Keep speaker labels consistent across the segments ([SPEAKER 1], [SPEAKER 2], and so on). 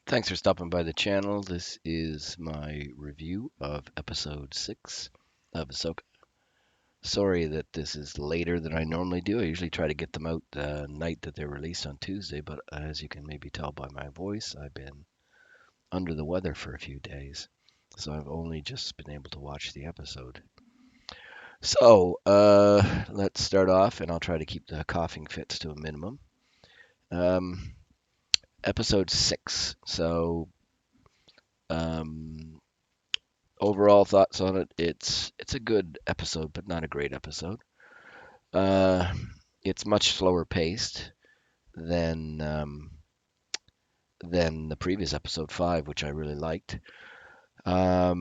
[SPEAKER 1] Thanks for stopping by the channel. This is my review of episode 6 of Ahsoka. Sorry that this is later than I normally do. I usually try to get them out the night that they're released on Tuesday, but as you can maybe tell by my voice, I've been under the weather for a few days. So I've only just been able to watch the episode. So, let's start off, and I'll try to keep the coughing fits to a minimum. Um, Episode 6. Um, Overall thoughts on it, it's a good episode, but not a great episode. Uh, it's much slower paced than than the previous episode 5, which I really liked. But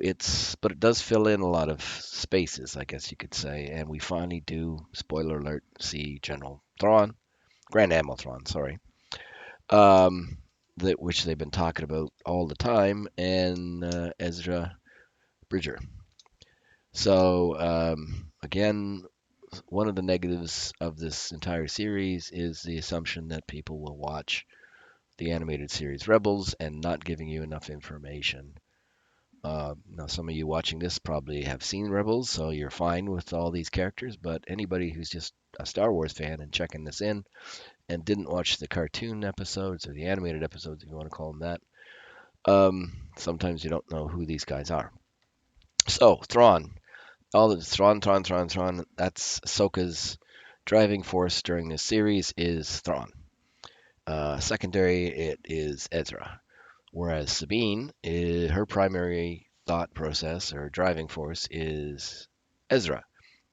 [SPEAKER 1] it does fill in a lot of spaces, I guess you could say, and we finally do, spoiler alert, see General Thrawn, Grand Admiral Thrawn, sorry, um, which they've been talking about all the time, and Ezra Bridger. Again, one of the negatives of this entire series is the assumption that people will watch the animated series Rebels and not giving you enough information. Now, some of you watching this probably have seen Rebels, so you're fine with all these characters, but anybody who's just a Star Wars fan and checking this in and didn't watch the cartoon episodes or the animated episodes, if you want to call them that, sometimes you don't know who these guys are. So, Thrawn. All the Thrawn. That's Ahsoka's driving force during this series is Thrawn. Secondary, it is Ezra. Whereas Sabine, her primary thought process or driving force is Ezra,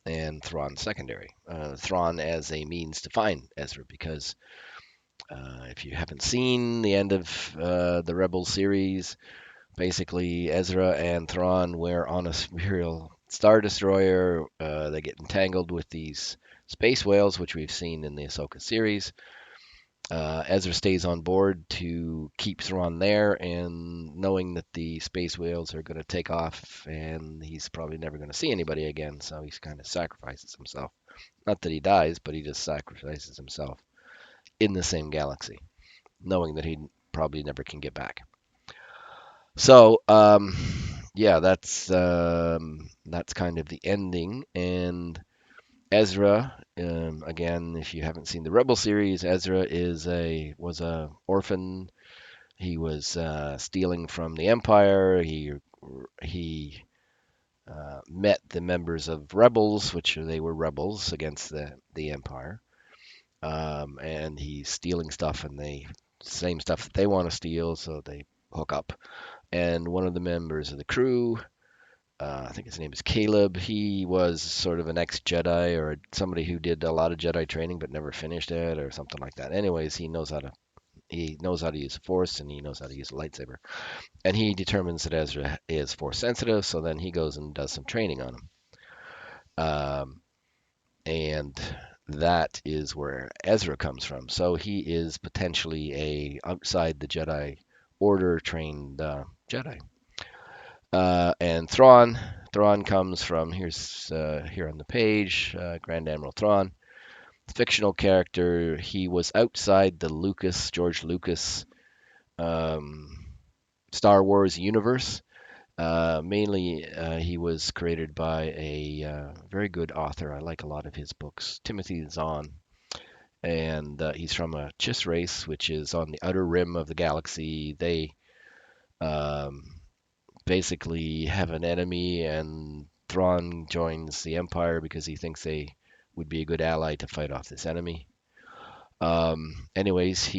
[SPEAKER 1] and Thrawn secondary. Thrawn as a means to find Ezra, because if you haven't seen the end of the Rebels series, basically Ezra and Thrawn were on a Imperial Star Destroyer. They get entangled with these space whales, which we've seen in the Ahsoka series. Ezra stays on board to keep Thrawn there, and knowing that the space whales are going to take off and he's probably never going to see anybody again, so he kind of sacrifices himself. Not that he dies, but he just sacrifices himself in the same galaxy, knowing that he probably never can get back. So, yeah, that's kind of the ending. And Ezra, again, if you haven't seen the Rebel series, Ezra was a orphan. He was stealing from the Empire. He met the members of Rebels, which they were rebels against the Empire. And he's stealing stuff, and they same stuff that they want to steal, so they hook up. And one of the members of the crew, I think his name is Caleb. He was sort of an ex-Jedi or somebody who did a lot of Jedi training but never finished it or something like that. Anyways, he knows how to use the Force, and he knows how to use a lightsaber. And he determines that Ezra is Force sensitive, so then he goes and does some training on him. Um, and that is where Ezra comes from. So he is potentially a outside the Jedi Order trained Jedi. And Thrawn comes from here on the page, Grand Admiral Thrawn, fictional character. He was outside the George Lucas um, Star Wars universe. Mainly, he was created by a very good author. I like a lot of his books, Timothy Zahn, and he's from a Chiss race, which is on the outer rim of the galaxy. They um, basically have an enemy, and Thrawn joins the Empire because he thinks they would be a good ally to fight off this enemy. Anyways,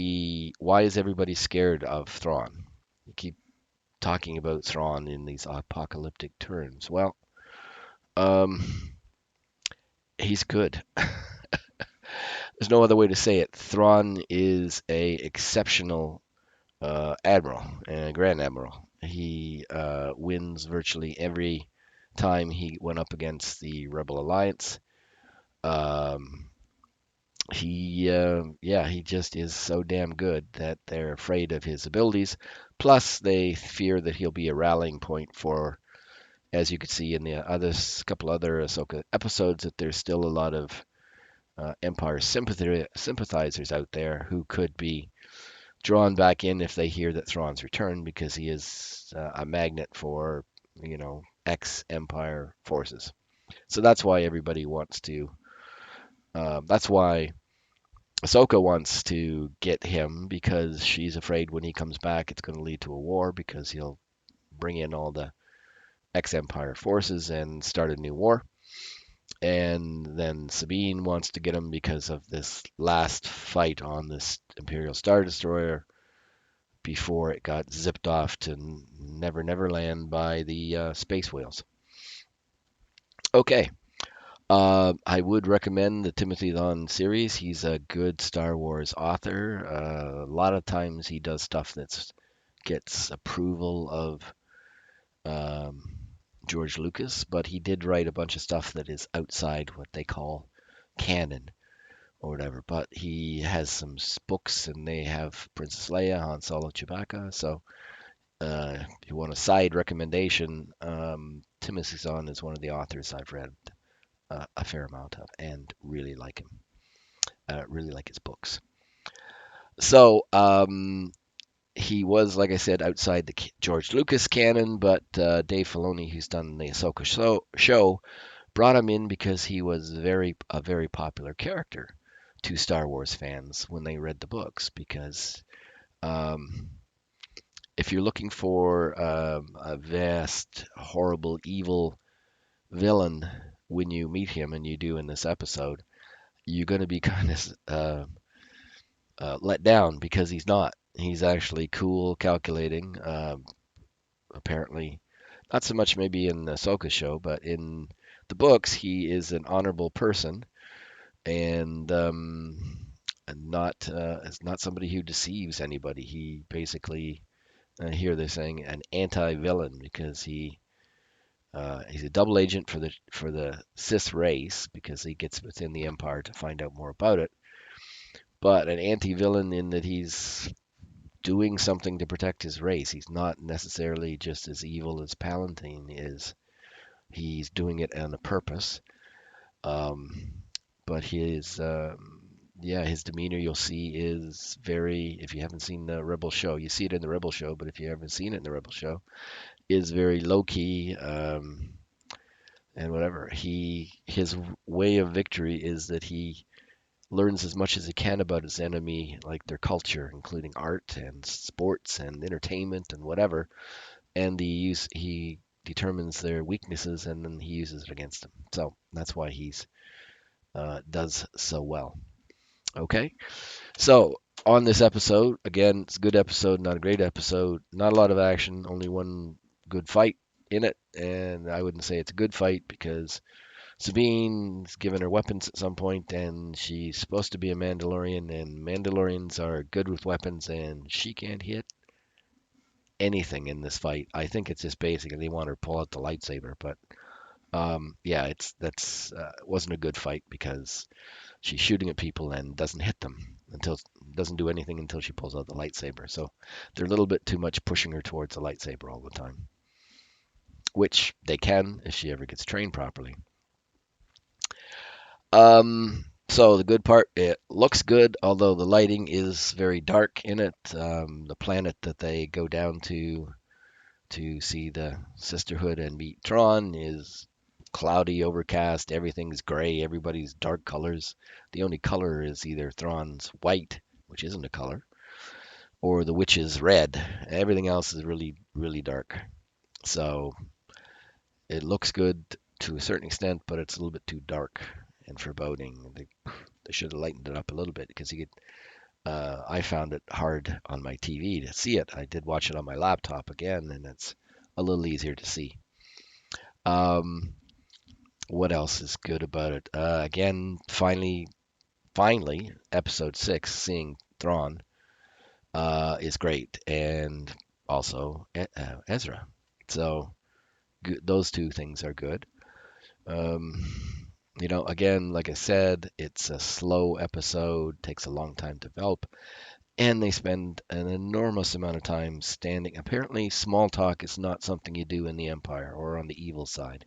[SPEAKER 1] why is everybody scared of Thrawn? You keep talking about Thrawn in these apocalyptic terms. Well, um, he's good. There's no other way to say it. Thrawn is a exceptional admiral and grand admiral. He wins virtually every time he went up against the Rebel Alliance. Um, he just is so damn good that they're afraid of his abilities. Plus, they fear that he'll be a rallying point for, as you could see in the couple other Ahsoka episodes, that there's still a lot of Empire sympathizers out there who could be drawn back in if they hear that Thrawn's returned because he is a magnet for, ex-Empire forces. So that's why everybody wants to. That's why Ahsoka wants to get him because she's afraid when he comes back it's going to lead to a war because he'll bring in all the ex-Empire forces and start a new war. And then Sabine wants to get him because of this last fight on this Imperial Star Destroyer before it got zipped off to Never Never Land by the space whales. Okay, I would recommend the Timothy Zahn series. He's a good Star Wars author. A lot of times he does stuff that gets approval of um, George Lucas, but he did write a bunch of stuff that is outside what they call canon or whatever. But he has some books, and they have Princess Leia, Han Solo, Chewbacca. So if you want a side recommendation, Timothy Zahn is one of the authors I've read a fair amount of and really like him. Really like his books. So he was, like I said, outside the George Lucas canon, but Dave Filoni, who's done the Ahsoka show, brought him in because he was a very popular character to Star Wars fans when they read the books. Because um, if you're looking for a vast, horrible, evil villain when you meet him, and you do in this episode, you're going to be kind of let down because he's not. He's actually cool, calculating. Apparently, not so much maybe in the Ahsoka show, but in the books, he is an honorable person and not is not somebody who deceives anybody. He basically, here they're saying, an anti-villain because he's a double agent for the Sith race because he gets within the Empire to find out more about it, but an anti-villain in that he's doing something to protect his race. He's not necessarily just as evil as Palpatine is. He's doing it on a purpose. Um, but his demeanor you'll see is very. If you haven't seen the Rebel show, you see it in the Rebel show. But if you haven't seen it in the Rebel show, is very low key. And whatever his way of victory is that he learns as much as he can about his enemy, like their culture, including art and sports and entertainment and whatever, and he determines their weaknesses and then he uses it against them. So that's why he's does so well. Okay, so on this episode, again, it's a good episode, not a great episode, not a lot of action, only one good fight in it, and I wouldn't say it's a good fight because Sabine's given her weapons at some point, and she's supposed to be a Mandalorian, and Mandalorians are good with weapons, and she can't hit anything in this fight. I think it's just basically they want her to pull out the lightsaber, but yeah, it wasn't a good fight because she's shooting at people and doesn't hit them until doesn't do anything until she pulls out the lightsaber. So they're a little bit too much pushing her towards the lightsaber all the time, which they can if she ever gets trained properly. So the good part, it looks good, although the lighting is very dark in it. The planet that they go down to see the Sisterhood and meet Thrawn is cloudy, overcast. Everything's gray. Everybody's dark colors. The only color is either Thrawn's white, which isn't a color, or the witch's red. Everything else is really, really dark. So it looks good to a certain extent, but it's a little bit too dark and foreboding. They should have lightened it up a little bit because I found it hard on my TV to see it. I did watch it on my laptop again, and it's a little easier to see. Um, what else is good about it? Again, finally, episode 6, seeing Thrawn, is great, and also Ezra. So those two things are good. Um, again, like I said, it's a slow episode, takes a long time to develop, and they spend an enormous amount of time standing. Apparently, small talk is not something you do in the Empire or on the evil side.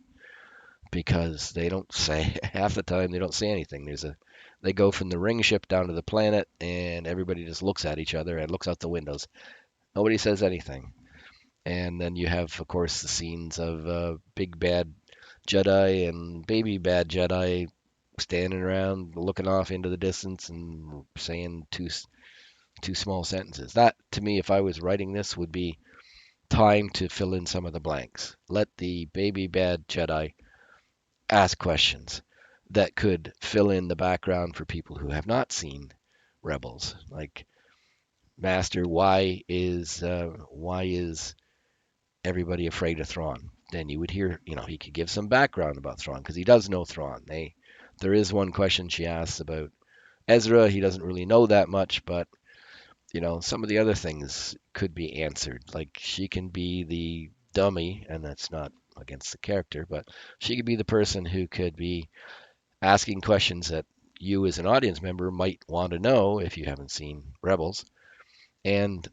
[SPEAKER 1] because they don't say half the time they don't say anything. They go from the ring ship down to the planet, and everybody just looks at each other and looks out the windows. Nobody says anything. And then you have, of course, the scenes of big bad Jedi and baby bad Jedi standing around looking off into the distance and saying two small sentences. That, to me, if I was writing this, would be time to fill in some of the blanks. Let the baby bad Jedi ask questions that could fill in the background for people who have not seen Rebels. Like, Master, why is everybody afraid of Thrawn? Then you would hear, he could give some background about Thrawn because he does know Thrawn. There is one question she asks about Ezra. He doesn't really know that much, but some of the other things could be answered. Like, she can be the dummy, and that's not against the character, but she could be the person who could be asking questions that you as an audience member might want to know if you haven't seen Rebels, and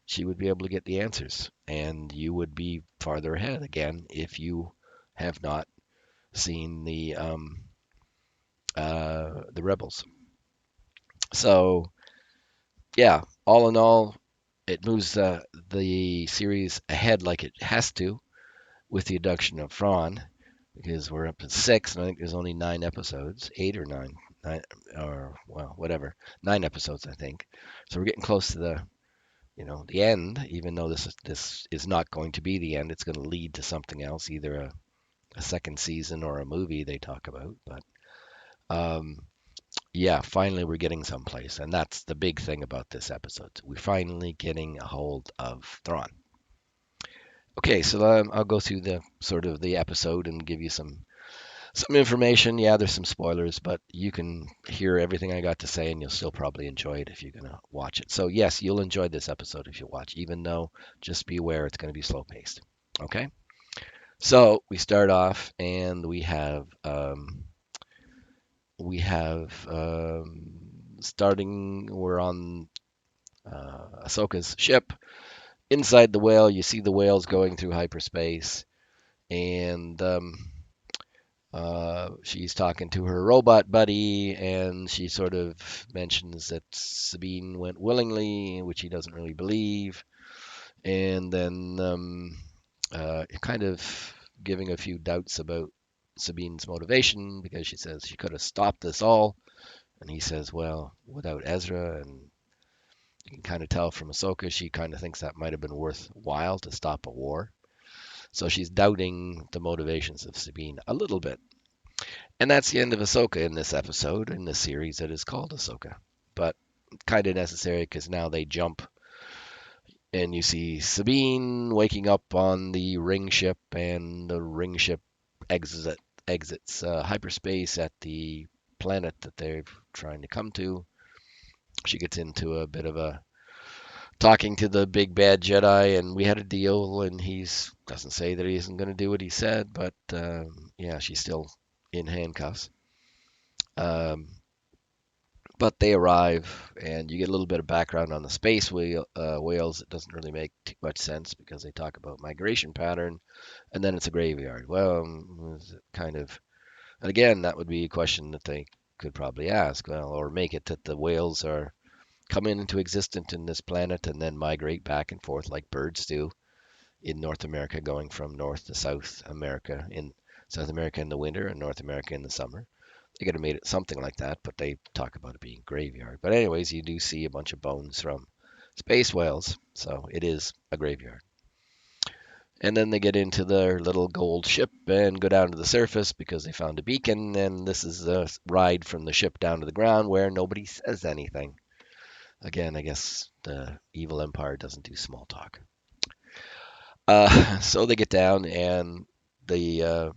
[SPEAKER 1] she would be able to get the answers, and you would be farther ahead again if you have not seen the Rebels. So yeah, all in all, it moves the series ahead like it has to with the induction of Thrawn, because we're up to six, and I think there's only 9 episodes, 8 or 9, or well, whatever, 9 episodes, I think. So we're getting close to the end. Even though this is not going to be the end, it's going to lead to something else, either a second season or a movie they talk about. But um, yeah, finally we're getting someplace, and that's the big thing about this episode. We're finally getting a hold of Thrawn. Okay, so I'll go through the sort of the episode and give you some information. Yeah, there's some spoilers, but you can hear everything I got to say, and you'll still probably enjoy it if you're gonna watch it. So yes, you'll enjoy this episode if you watch, even though just be aware it's gonna be slow paced. Okay, so we start off, and we have starting. We're on Ahsoka's ship. Inside the whale, you see the whales going through hyperspace, and she's talking to her robot buddy, and she sort of mentions that Sabine went willingly, which he doesn't really believe, and then kind of giving a few doubts about Sabine's motivation, because she says she could have stopped this all, and he says, well, without Ezra, and you can kind of tell from Ahsoka, she kind of thinks that might have been worthwhile to stop a war. So she's doubting the motivations of Sabine a little bit. And that's the end of Ahsoka in this episode, in this series that is called Ahsoka. But kind of necessary, because now they jump and you see Sabine waking up on the ring ship, and the ring ship exits hyperspace at the planet that they're trying to come to. She gets into a bit of a talking to the big bad Jedi, and we had a deal, and he's doesn't say that he isn't going to do what he said, but yeah, she's still in handcuffs. Um, but they arrive, and you get a little bit of background on the whales. It doesn't really make too much sense because they talk about migration pattern, and then it's a graveyard. Well, kind of, and again, that would be a question that they could probably ask, well, or make it that the whales are coming into existence in this planet and then migrate back and forth like birds do in North America, going from North to South America, in South America in the winter and North America in the summer. They could have made it something like that, but they talk about it being graveyard. But anyways, you do see a bunch of bones from space whales, so it is a graveyard. And then they get into their little gold ship and go down to the surface because they found a beacon, and this is the ride from the ship down to the ground where nobody says anything. Again, I guess the evil empire doesn't do small talk. So they get down, and the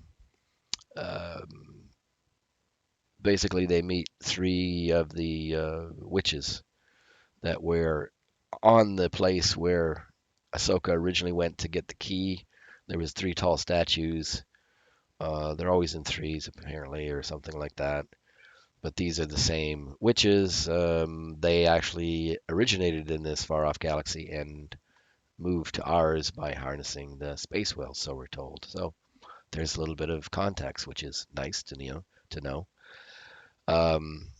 [SPEAKER 1] basically they meet three of the witches that were on the place where Ahsoka originally went to get the key. There was three tall statues. They're always in threes, apparently, or something like that. But these are the same witches. They actually originated in this far-off galaxy and moved to ours by harnessing the space whales, so we're told. So there's a little bit of context, which is nice to know.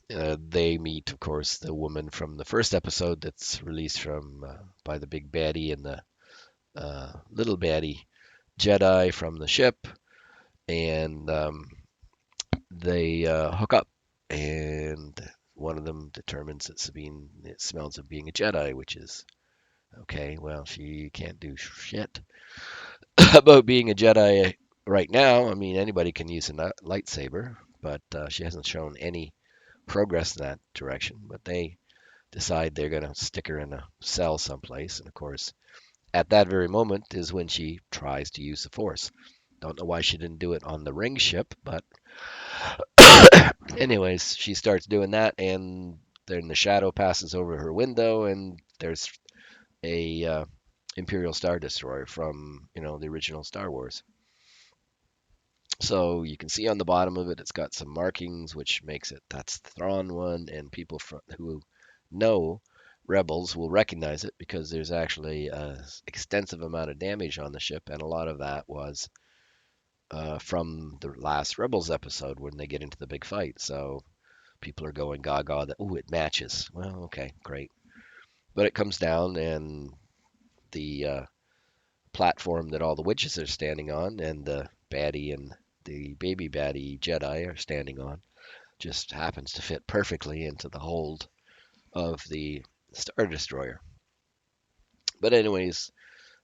[SPEAKER 1] They meet, of course, the woman from the first episode that's released from by the big baddie and the little baddie Jedi from the ship, and they hook up, and one of them determines that Sabine it smells of being a Jedi, which is okay. Well, she can't do shit about being a Jedi right now. I mean, anybody can use a lightsaber, but she hasn't shown any progress in that direction. But they decide they're going to stick her in a cell someplace, and of course, at that very moment is when she tries to use the Force. Don't know why she didn't do it on the ring ship, but anyways, she starts doing that, and then the shadow passes over her window, and there's a Imperial Star Destroyer from the original Star Wars. So you can see on the bottom of it, it's got some markings, which makes it that's the Thrawn one, and people who know Rebels will recognize it because there's actually an extensive amount of damage on the ship, and a lot of that was from the last Rebels episode when they get into the big fight. So people are going gaga that, oh, it matches. Well, okay, great. But it comes down, and the platform that all the witches are standing on, and the baddie and the baby baddie Jedi are standing on, just happens to fit perfectly into the hold of the Star Destroyer. But anyways,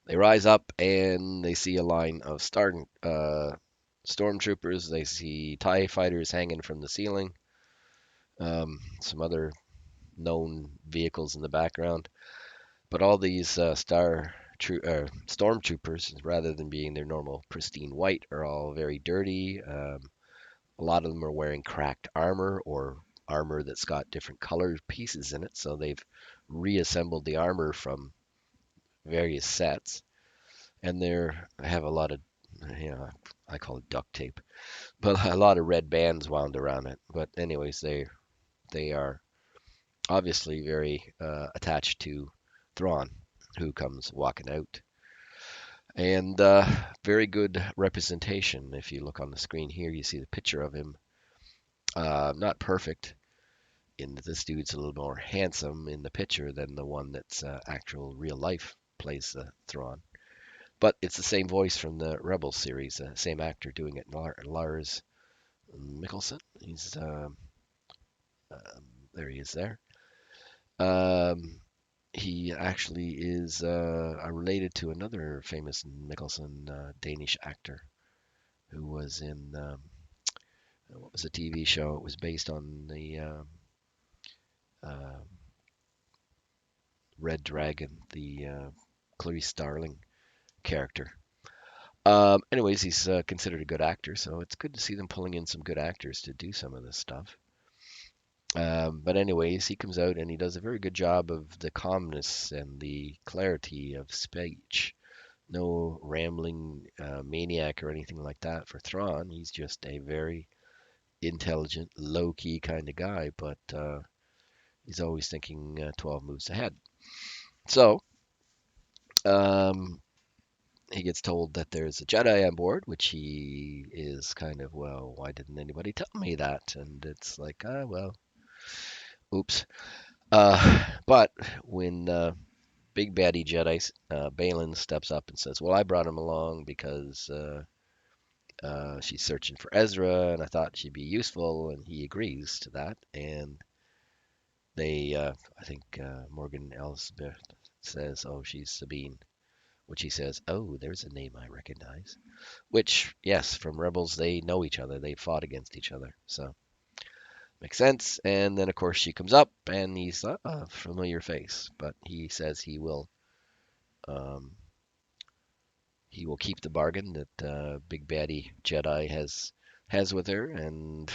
[SPEAKER 1] they rise up and they see a line of stormtroopers. They see TIE fighters hanging from the ceiling. Some other known vehicles in the background. But all these stormtroopers, rather than being their normal pristine white, are all very dirty. A lot of them are wearing cracked armor or armor that's got different colored pieces in it. So they've reassembled the armor from various sets, and they have a lot of, I call it duct tape, but a lot of red bands wound around it. But anyways, they are obviously very attached to Thrawn, who comes walking out. And very good representation. If you look on the screen here, you see the picture of him. Not perfect, in that this dude's a little more handsome in the picture than the one that's actual real life plays Thrawn. But it's the same voice from the Rebels series, same actor doing it, Lars Mikkelsen. He's there. He is there. Um, he actually is related to another famous Mikkelsen Danish actor who was in what was a TV show? It was based on the uh, Red Dragon, the Clarice Starling character. Anyways, he's considered a good actor, so it's good to see them pulling in some good actors to do some of this stuff. But anyways, he comes out and he does a very good job of the calmness and the clarity of speech. No rambling maniac or anything like that for Thrawn. He's just a very intelligent, low-key kind of guy, but he's always thinking 12 moves ahead. So um, he gets told that there's a Jedi on board, which he is kind of, well, why didn't anybody tell me that? And it's like, well, oops. But when Big Baddie Jedi Balin steps up and says, well, I brought him along because she's searching for Ezra, and I thought she'd be useful, and he agrees to that. And they, I think Morgan Elsbeth says, oh, she's Sabine, which he says, oh, there's a name I recognize. Which, yes, from Rebels, they know each other. They fought against each other. So, makes sense. And then, of course, she comes up, and he's a familiar face. But he says um, he will keep the bargain that Big Baddie Jedi has with her. And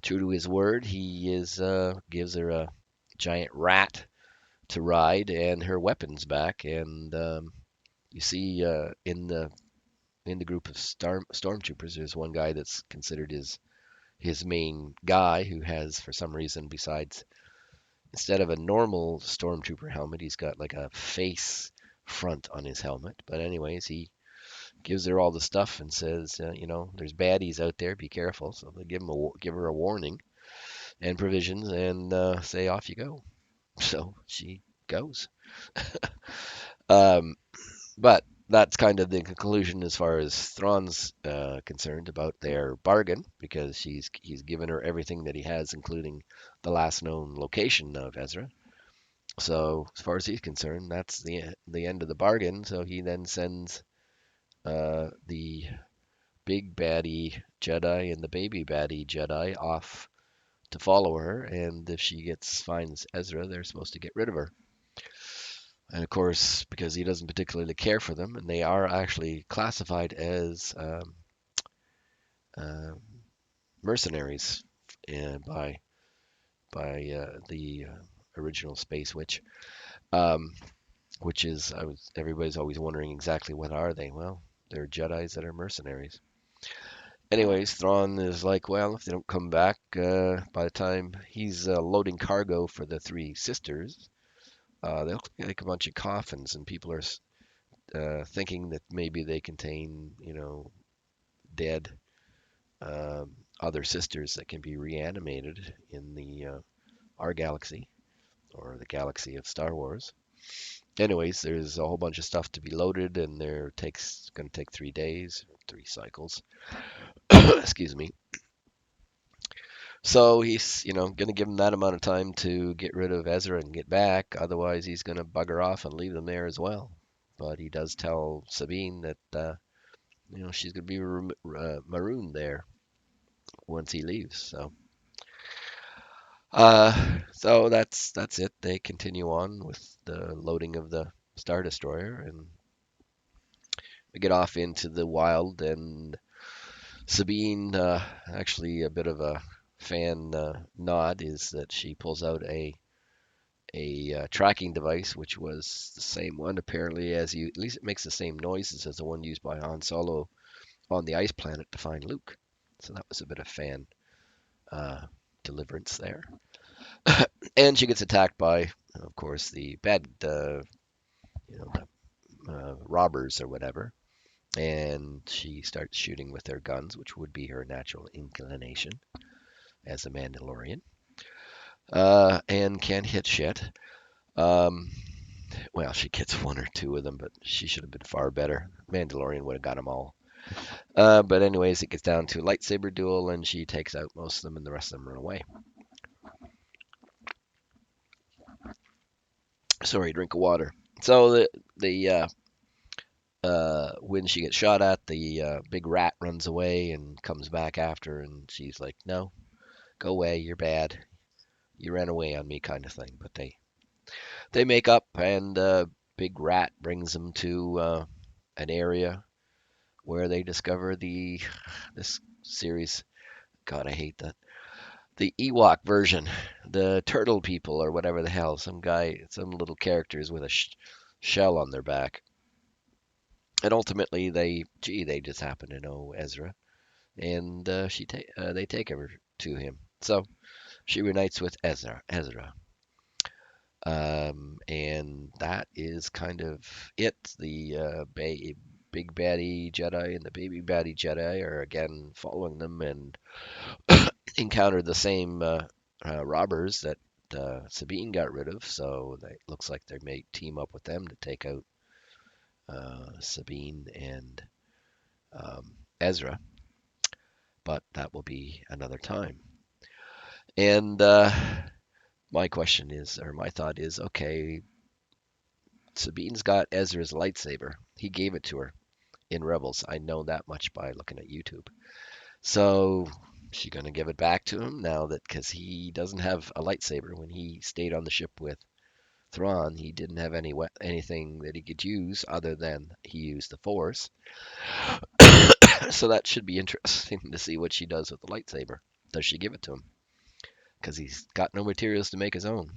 [SPEAKER 1] true to his word, he gives her a giant rat to ride and her weapons back. And you see in the group of stormtroopers, there's one guy that's considered his main guy who has, for some reason, besides instead of a normal stormtrooper helmet, he's got like a face front on his helmet. But anyways, he gives her all the stuff and says, there's baddies out there, be careful. So they give her a warning and provisions and say off you go. So she goes. Um, but that's kind of the conclusion as far as Thrawn's concerned about their bargain, because he's given her everything that he has, including the last known location of Ezra. So as far as he's concerned, that's the end of the bargain. So he then sends the big baddie Jedi and the baby baddie Jedi off to follow her, and if she gets finds Ezra, they're supposed to get rid of her. And of course, because he doesn't particularly care for them, and they are actually classified as uh, mercenaries by the original Space Witch, um, which is everybody's always wondering exactly what are they. Well, they're Jedi's that are mercenaries. Anyways, Thrawn is like, well, if they don't come back by the time he's loading cargo for the three sisters, they look like a bunch of coffins, and people are thinking that maybe they contain, dead um, other sisters that can be reanimated in the our galaxy or the galaxy of Star Wars. Anyways, there's a whole bunch of stuff to be loaded, and there takes going to take 3 days, 3 cycles. Excuse me. So he's, going to give him that amount of time to get rid of Ezra and get back. Otherwise, he's going to bugger off and leave them there as well. But he does tell Sabine that, she's going to be marooned there once he leaves. So that's it. They continue on with the loading of the Star Destroyer, and we get off into the wild. And Sabine, actually, a bit of a fan nod is that she pulls out a tracking device, which was the same one apparently as you. At least it makes the same noises as the one used by Han Solo on the ice planet to find Luke. So that was a bit of fan uh, deliverance there. And she gets attacked by, of course, the bad, the robbers or whatever. And she starts shooting with their guns, which would be her natural inclination as a Mandalorian. And can't hit shit. Um, well, she gets one or two of them, but she should have been far better. Mandalorian would have got them all. But anyways, it gets down to a lightsaber duel, and she takes out most of them, and the rest of them run away. Sorry, drink of water. So when she gets shot at, the big rat runs away and comes back after, and she's like, "No, go away. You're bad. You ran away on me," kind of thing. But they make up, and big rat brings them to an area where they discover this series. God, I hate that. The Ewok version, the turtle people or whatever the hell. Some little characters with a shell on their back. And ultimately, they just happen to know Ezra, and they take her to him. So she reunites with Ezra, and that is kind of it. The big baddie Jedi and the baby baddie Jedi are again following them and encounter the same robbers that Sabine got rid of. So it looks like they may team up with them to take out Sabine and Ezra, but that will be another time. And my question is, or my thought is, okay, Sabine's got Ezra's lightsaber. He gave it to her in Rebels. I know that much by looking at YouTube. So she gonna give it back to him now that because he doesn't have a lightsaber. When he stayed on the ship with Thrawn, he didn't have anything that he could use other than he used the Force. So that should be interesting to see what she does with the lightsaber. Does she give it to him? Because he's got no materials to make his own.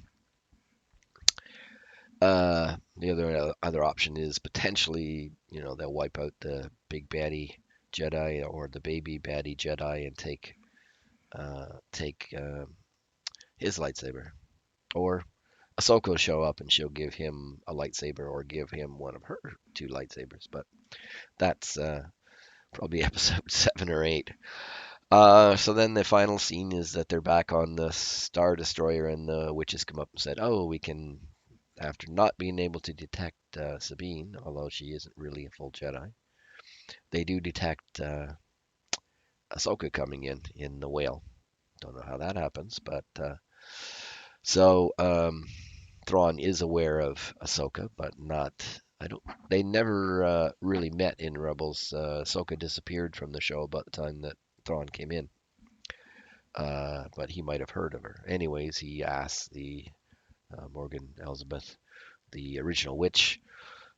[SPEAKER 1] The other option is potentially, they'll wipe out the big baddie Jedi or the baby baddie Jedi and take his lightsaber, or Ahsoka will show up and she'll give him a lightsaber or give him one of her two lightsabers. But That's probably episode 7 or 8. So then the final scene is that they're back on the Star Destroyer, and the witches come up and said, "Oh, we can." After not being able to detect Sabine, although she isn't really a full Jedi, they do detect Ahsoka coming in the whale. Don't know how that happens, but so Thrawn is aware of Ahsoka, but not. I don't. They never really met in Rebels. Ahsoka disappeared from the show about the time that Thrawn came in, but he might have heard of her. Anyways, he asks the Morgan Elsbeth, the original witch,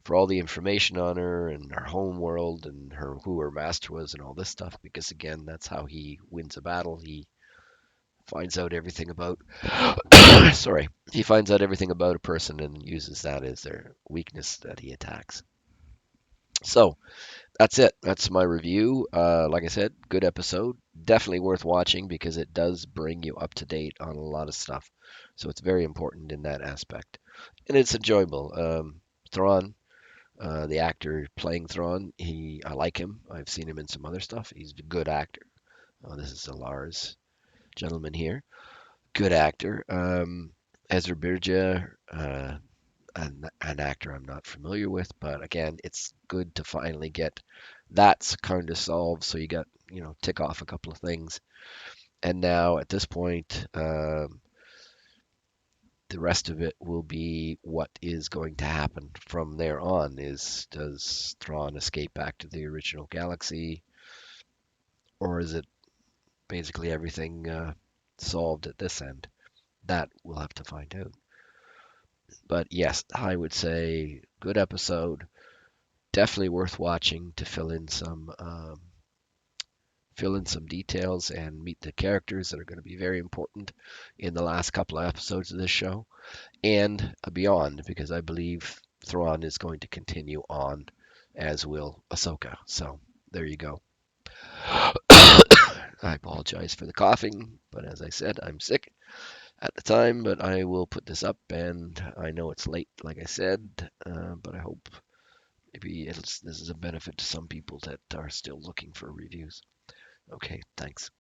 [SPEAKER 1] for all the information on her and her home world and her who her master was and all this stuff. Because again, that's how he wins a battle. He finds out everything about sorry, he finds out everything about a person and uses that as their weakness that he attacks. So that's it. That's my review. Like I said, good episode. Definitely worth watching because it does bring you up to date on a lot of stuff. So it's very important in that aspect, and it's enjoyable. Thrawn, the actor playing Thrawn, I like him. I've seen him in some other stuff. He's a good actor. Oh, this is a Lars gentleman here. Good actor. Ezra Birja, an actor I'm not familiar with, but again, it's good to finally get that's kind of solved. So you got, tick off a couple of things. And now at this point, the rest of it will be what is going to happen from there on. Does Thrawn escape back to the original galaxy, or is it basically everything solved at this end? That we'll have to find out. But yes, I would say good episode. Definitely worth watching to fill in some details and meet the characters that are going to be very important in the last couple of episodes of this show and beyond, because I believe Thrawn is going to continue on, as will Ahsoka. So there you go. I apologize for the coughing, but as I said, I'm sick at the time. But I will put this up, and I know it's late, like I said, but I hope maybe this is a benefit to some people that are still looking for reviews. Okay, thanks.